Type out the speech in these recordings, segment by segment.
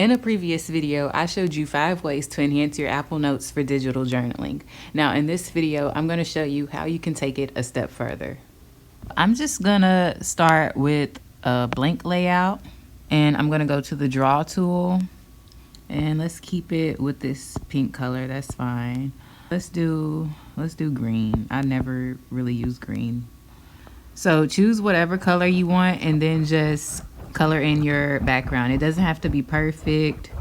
In a previous video, I showed you 5 ways to enhance your Apple Notes for digital journaling. Now in this video, I'm going to show you how you can take it a step further. I'm just going to start with a blank layout, and I'm going to go to the draw tool, and let's keep it with this pink color. That's fine. Let's do green. I never really use green. So choose whatever color you want and then just color in your background. It doesn't have to be perfect.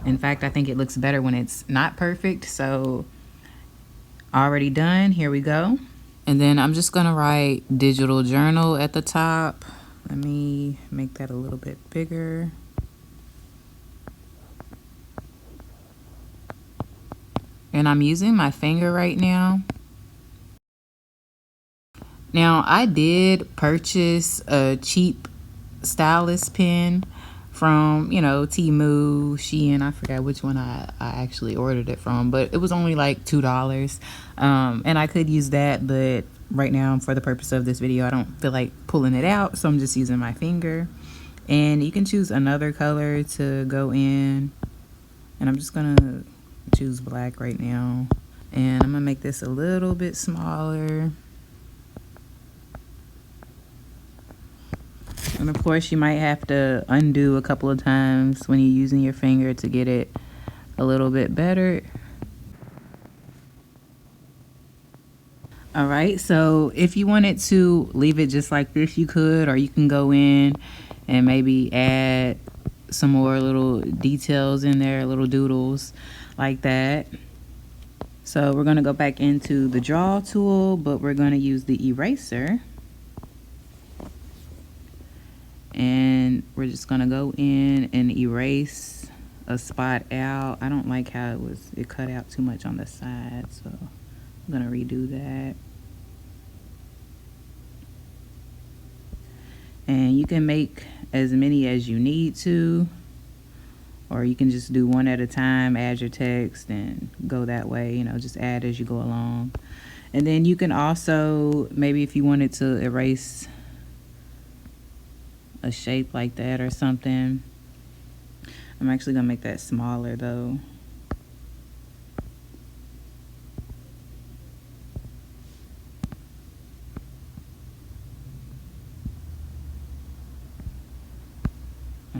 In fact, I think it looks better when it's not perfect. So already done. Here we go. And then I'm just gonna write digital journal at the top. Let me make that a little bit bigger. And I'm using my finger right now. Now I did purchase a cheap stylus pen from, Temu, Shein. I forgot which one I actually ordered it from, but it was only like $2. And I could use that, but right now for the purpose of this video, I don't feel like pulling it out, so I'm just using my finger. And you can choose another color to go in, and I'm just gonna choose black right now, and I'm gonna make this a little bit smaller. And of course, you might have to undo a couple of times when you're using your finger to get it a little bit better. All right, so if you wanted to leave it just like this, you could, or you can go in and maybe add some more little details in there, little doodles like that. So we're gonna go back into the draw tool, but we're gonna use the eraser. And we're just gonna go in and erase a spot out. I don't like how it cut out too much on the side, so I'm gonna redo that. And you can make as many as you need to, or you can just do one at a time, add your text and go that way, just add as you go along. And then you can also, maybe if you wanted to erase a shape like that or something. I'm actually gonna make that smaller though.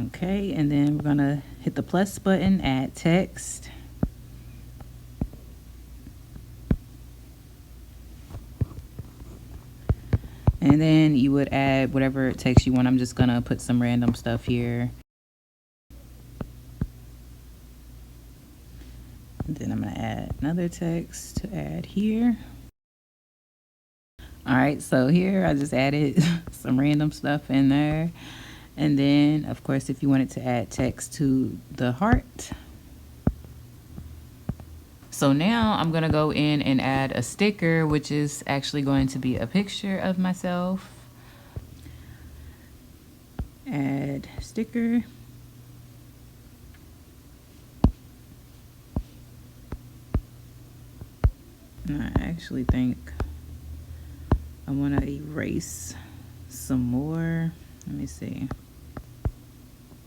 Okay, and then we're gonna hit the plus button, add text. And then you would add whatever text you want. I'm just gonna put some random stuff here. And then I'm gonna add another text to add here. All right, so here I just added some random stuff in there. And then, of course, if you wanted to add text to the heart. So now I'm gonna go in and add a sticker, which is actually going to be a picture of myself. Add sticker. And I actually think I wanna erase some more. Let me see.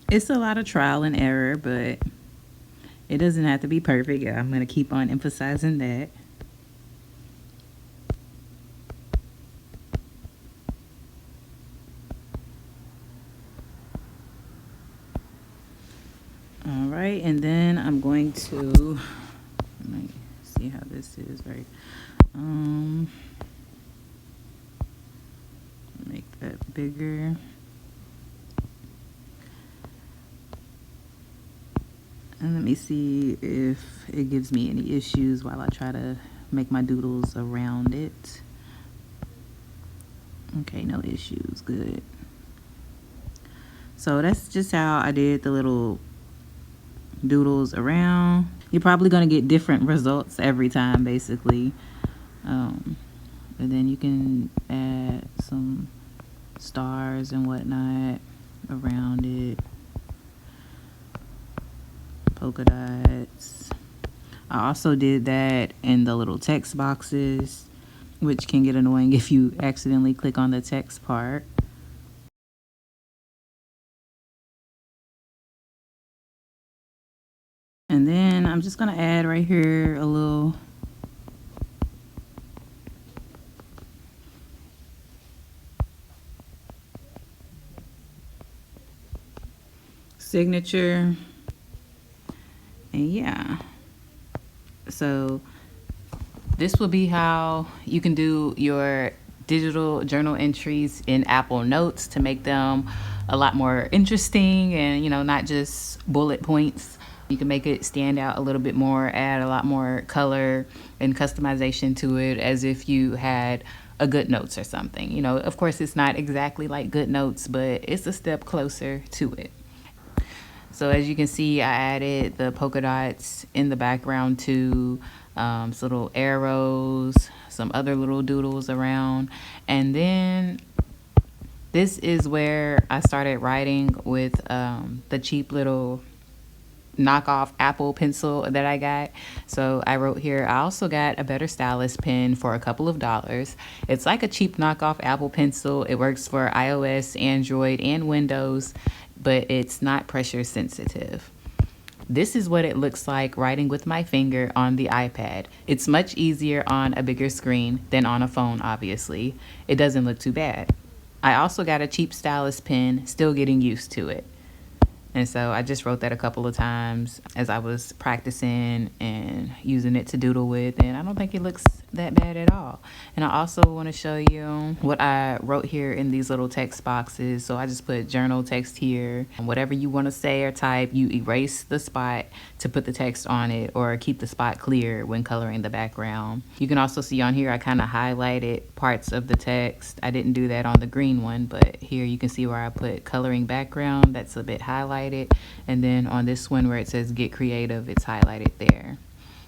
It's a lot of trial and error, but it doesn't have to be perfect. I'm going to keep on emphasizing that. All right, and then I'm going to, let me see how this is, right? Make that bigger. And let me see if it gives me any issues while I try to make my doodles around it. Okay, no issues, good. So that's just how I did the little doodles around. You're probably gonna get different results every time, basically. And then you can add some stars and whatnot around it. Polka dots. I also did that in the little text boxes, which can get annoying if you accidentally click on the text part. And then I'm just gonna add right here a little signature. And yeah, so this will be how you can do your digital journal entries in Apple Notes to make them a lot more interesting and, you know, not just bullet points. You can make it stand out a little bit more, add a lot more color and customization to it, as if you had a Goodnotes or something. You know, of course, it's not exactly like Goodnotes, but it's a step closer to it. So as you can see, I added the polka dots in the background too, some little arrows, some other little doodles around. And then this is where I started writing with the cheap little knockoff Apple pencil that I got. So I wrote here, I also got a better stylus pen for a couple of dollars. It's like a cheap knockoff Apple pencil. It works for iOS, Android, and Windows, but it's not pressure sensitive. This is what it looks like writing with my finger on the iPad. It's much easier on a bigger screen than on a phone, obviously. It doesn't look too bad. I also got a cheap stylus pen, still getting used to it. And so I just wrote that a couple of times as I was practicing and using it to doodle with, and I don't think it looks that bad at all. And I also want to show you what I wrote here in these little text boxes. So I just put journal text here. Whatever you want to say or type, you erase the spot to put the text on it or keep the spot clear when coloring the background. You can also see on here I kind of highlighted parts of the text. I didn't do that on the green one, but here you can see where I put coloring background. That's a bit highlighted. And then on this one where it says get creative, it's highlighted there.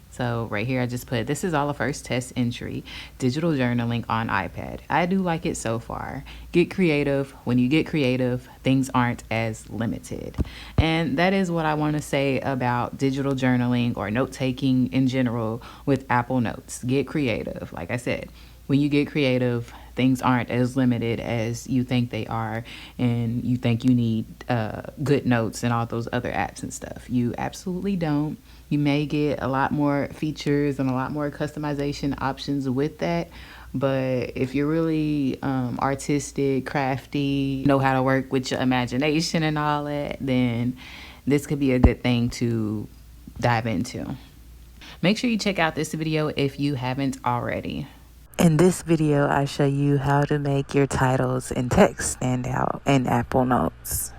So right here I just put, this is all a first test entry, digital journaling on iPad. I do like it so far. Get creative. When you get creative, things aren't as limited. And that is what I want to say about digital journaling or note taking in general with Apple Notes. Get creative. Like I said, when you get creative, things aren't as limited as you think they are, and you think you need Goodnotes and all those other apps and stuff. You absolutely don't. You may get a lot more features and a lot more customization options with that, but if you're really artistic, crafty, know how to work with your imagination and all that, then this could be a good thing to dive into. Make sure you check out this video if you haven't already. In this video, I show you how to make your titles and text stand out in Apple Notes.